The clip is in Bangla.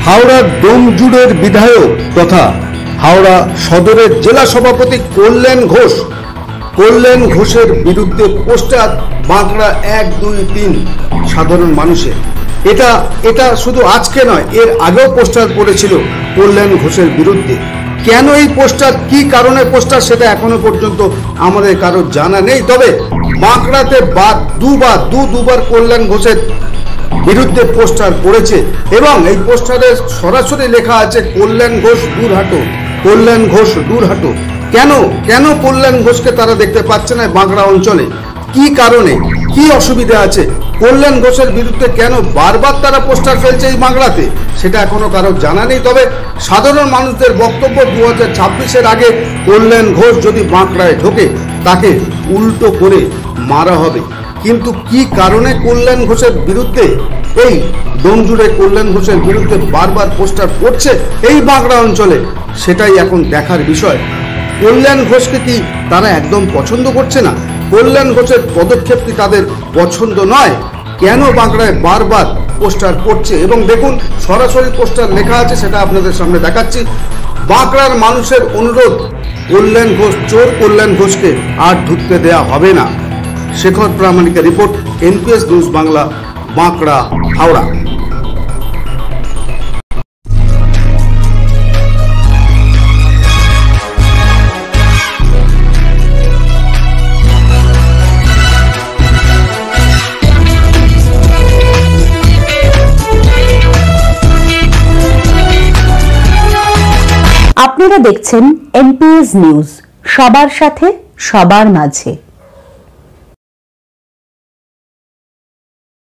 হাওড়ার ডোমজুড়ের বিধায়ক তথা হাওড়া সদরের জেলা সভাপতি কল্যাণ ঘোষের বিরুদ্ধে পোস্টার বাঁকড়া 1, 2, 3 সাধারণ মানুষের। এটা শুধু আজকে নয়, এর আগেও পোস্টার পড়েছিল কল্যাণ ঘোষের বিরুদ্ধে। কেন এই পোস্টার, কি কারণে পোস্টার, সেটা এখনো পর্যন্ত আমাদের কারোর জানা নেই। তবে বাঁকড়াতে দুবার কল্যাণ ঘোষের বিরুদ্ধে পোস্টার পড়েছে এবং এই পোস্টারে সরাসরি লেখা আছে কল্যাণ ঘোষ দূর হাঁটো। কেন কল্যাণ ঘোষকে তারা দেখতে পাচ্ছে না বাঁকড়া অঞ্চলে? কি কারণে, কি অসুবিধা আছে? কল্যাণ ঘোষের বিরুদ্ধে কেন বারবার তারা পোস্টার ফেলছে এই বাঁকড়াতে, সেটা এখনো কারোর জানা নেই। তবে সাধারণ মানুষদের বক্তব্য 2026-এর আগে কল্যাণ ঘোষ যদি বাঁকড়ায় ঢোকে তাকে উল্টো করে মারা হবে। কিন্তু কি কারণে কল্যাণ ঘোষের বিরুদ্ধে, এই ডোমজুড়ে কল্যাণ ঘোষের বিরুদ্ধে বারবার পোস্টার পড়ছে এই বাঁকড়া অঞ্চলে, সেটাই এখন দেখার বিষয়। কল্যাণ ঘোষকে কি তারা একদম পছন্দ করছে না? কল্যাণ ঘোষের পদক্ষেপ কি তাদের পছন্দ নয়? কেন বাঁকড়ায় বারবার পোস্টার পড়ছে? এবং দেখুন, সরাসরি পোস্টার লেখা আছে, সেটা আপনাদের সামনে দেখাচ্ছি। বাঁকড়ার মানুষের অনুরোধ, কল্যাণ ঘোষ চোর, কল্যাণ ঘোষকে আর ঢুকতে দেয়া হবে না। শেখর প্রামাণিকের report, NPS news Bangla, Bankura, Howrah. আপনারা দেখছেন এনপিএস নিউজ, সবার সাথে সবার মাঝে।